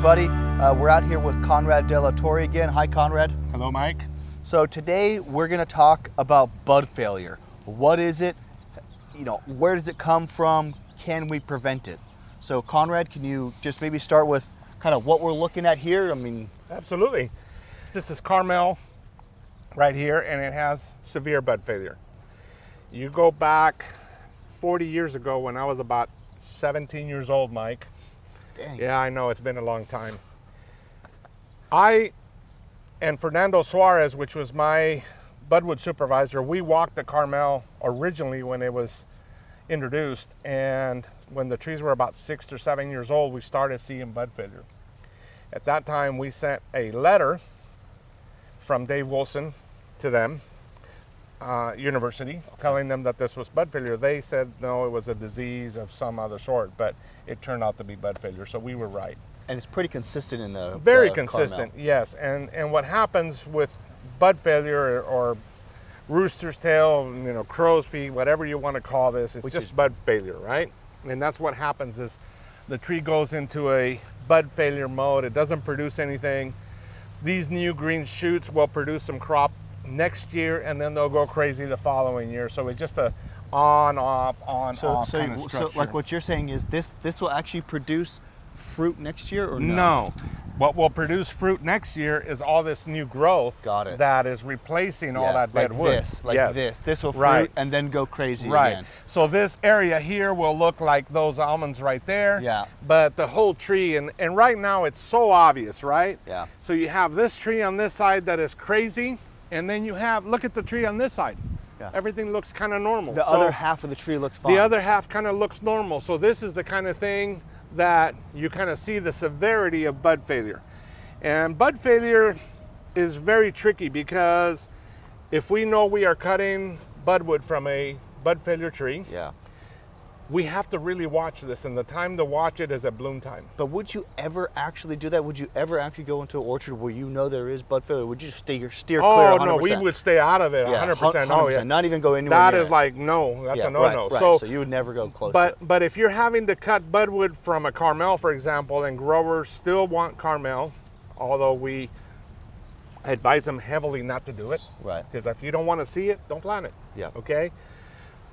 everybody. We're out here with Conrad De La Torre again. Hi, Conrad. Hello, Mike. So today we're going to talk about bud failure. What is it? Where does it come from? Can we prevent it? So Conrad, can you just maybe start with kind of what we're looking at here? Absolutely. This is Carmel right here, and it has severe bud failure. You go back 40 years ago when I was about 17 years old, Mike. Dang. Yeah, I know, it's been a long time. I and Fernando Suarez, which was my budwood supervisor, we walked the Carmel originally when it was introduced, and when the trees were about 6 or 7 years old, we started seeing bud failure. At that time, we sent a letter from Dave Wilson to them, university, telling them that this was bud failure. They said no, it was a disease of some other sort, but it turned out to be bud failure, so we were right. And it's pretty consistent in the Very the consistent, Carmel. yes. And what happens with bud failure or rooster's tail, crow's feet, whatever you want to call this, it's just bud failure, right? And that's what happens is the tree goes into a bud failure mode. It doesn't produce anything. These new green shoots will produce some crop next year, and then they'll go crazy the following year. So it's just a on, off, on, off kind of structure. So like what you're saying is this will actually produce fruit next year, or no? No. What will produce fruit next year is all this new growth. Got it. That is replacing all that dead wood. This will fruit Right. and then go crazy Right. again. So this area here will look like those almonds right there. Yeah. But the whole tree, and right now it's so obvious, right? Yeah. So you have this tree on this side that is crazy, and then you have, look at the tree on this side. Yeah. Everything looks kind of normal. The other half of the tree looks fine. The other half kind of looks normal. So this is the kind of thing that you kind of see the severity of bud failure. And bud failure is very tricky because if we know we are cutting budwood from a bud failure tree, Yeah. we have to really watch this, and the time to watch it is at bloom time. But would you ever actually do that? Would you ever actually go into an orchard where you know there is bud failure? Would you just steer clear 100%? Oh, no, we would stay out of it 100%. Oh, yeah. Not even go anywhere That near is it. like, no, that's a no-no. Right. So So you would never go close to it. But if you're having to cut budwood from a Carmel, for example, and growers still want Carmel, although we advise them heavily not to do it. Right. Because if you don't want to see it, don't plant it. Yeah. Okay?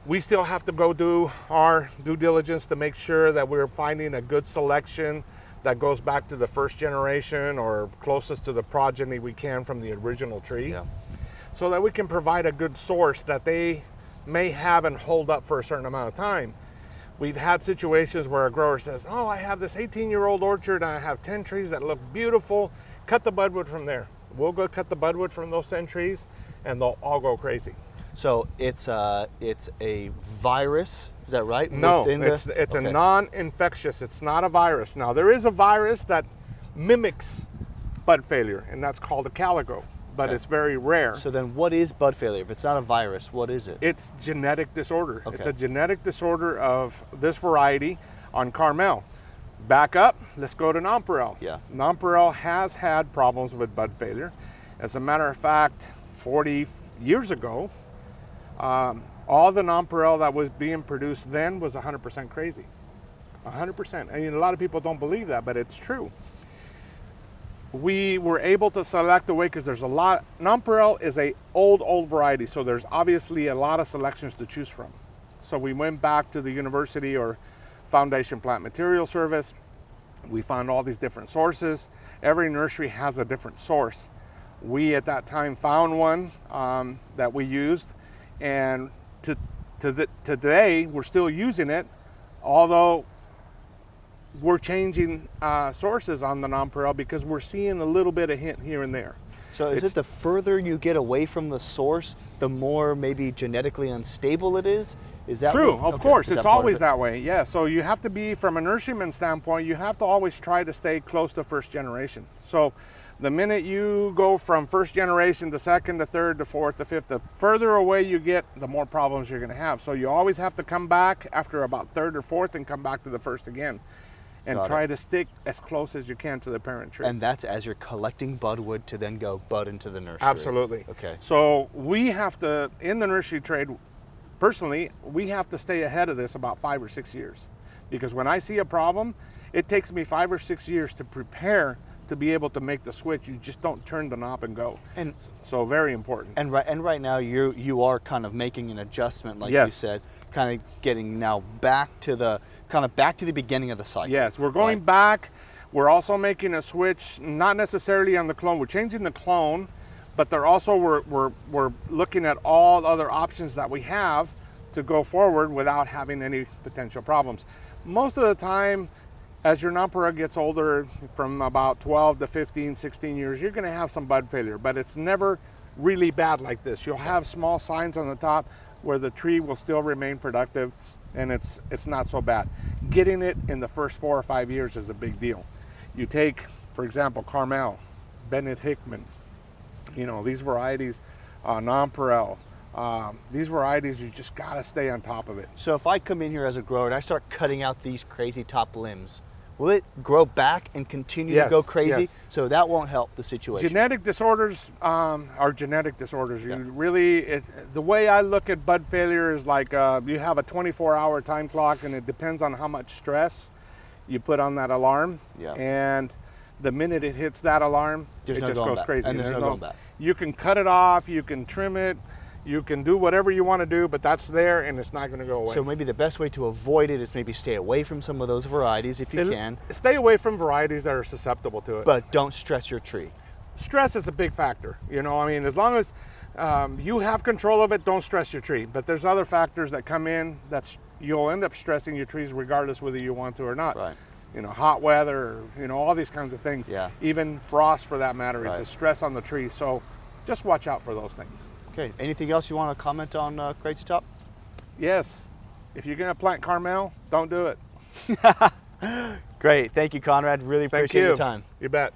We still have to go do our due diligence to make sure that we're finding a good selection that goes back to the first generation or closest to the progeny we can from the original tree. Yeah. So that we can provide a good source that they may have and hold up for a certain amount of time. We've had situations where a grower says, oh, I have this 18-year-old orchard and I have 10 trees that look beautiful. Cut the budwood from there. We'll go cut the budwood from those 10 trees and they'll all go crazy. So it's a virus, is that right? No, Within it's okay. a non-infectious. It's not a virus. Now, there is a virus that mimics bud failure, and that's called a calico, but Okay. it's very rare. So then what is bud failure? If it's not a virus, what is it? It's genetic disorder. Okay. It's a genetic disorder of this variety on Carmel. Back up, let's go to Nonpareil. Yeah. Nonpareil has had problems with bud failure. As a matter of fact, 40 years ago, all the Nonpareil that was being produced then was 100% crazy. 100%. I mean, a lot of people don't believe that, but it's true. We were able to select away because there's a lot. Nonpareil is a old variety, so there's obviously a lot of selections to choose from. So we went back to the university or Foundation Plant Material Service. We found all these different sources. Every nursery has a different source. We at that time found one that we used, and to today we're still using it, although we're changing sources on the Nonpareil because we're seeing a little bit of hint here and there. So is it the further you get away from the source, the more maybe genetically unstable it is? Is that true? what- Of okay. course, Is it's that part of always it? that way. Yeah. So you have to be, from a nurseryman standpoint, you have to always try to stay close to first generation. So the minute you go from first generation to second to third to fourth to fifth, the further away you get, the more problems you're going to have. So you always have to come back after about third or fourth and come back to the first again. And Got try it. to stick as close as you can to the parent tree. And that's as you're collecting budwood to then go bud into the nursery. Absolutely. Okay. So we have to, in the nursery trade, personally, we have to stay ahead of this about 5 or 6 years. Because when I see a problem, It takes me 5 or 6 years to prepare to be able to make the switch. You just don't turn the knob and go. And so very important. And right now you are kind of making an adjustment, like Yes. you said, kind of getting now back to the beginning of the cycle. Yes, we're going back. We're also making a switch, not necessarily on the clone. We're changing the clone, but they're also we're looking at all other options that we have to go forward without having any potential problems. Most of the time, as your nonpareil gets older, from about 12 to 15, 16 years, you're going to have some bud failure, but it's never really bad like this. You'll have small signs on the top where the tree will still remain productive, and it's not so bad. Getting it in the first 4 or 5 years is a big deal. You take, for example, Carmel, Bennett Hickman, these varieties, nonpareil, these varieties, you just got to stay on top of it. So if I come in here as a grower and I start cutting out these crazy top limbs, will it grow back and continue to go crazy? Yes. So that won't help the situation. Genetic disorders are genetic disorders. You really, the way I look at bud failure is like you have a 24-hour time clock, and it depends on how much stress you put on that alarm. Yeah. And the minute it hits that alarm, There's it no just going goes back. crazy. And there's no going back. You can cut it off, you can trim it, you can do whatever you want to do, but that's there and it's not going to go away. So maybe the best way to avoid it is maybe stay away from some of those varieties if you can. Stay away from varieties that are susceptible to it. But don't stress your tree. Stress is a big factor. As long as you have control of it, don't stress your tree. But there's other factors that come in you'll end up stressing your trees regardless whether you want to or not. Right. Hot weather, all these kinds of things. Yeah. Even frost for that matter. Right. It's a stress on the tree. So just watch out for those things. Okay. Anything else you want to comment on Crazy Top? Yes. If you're going to plant Carmel, don't do it. Great. Thank you, Conrad. Really Thank appreciate you. your time. You bet.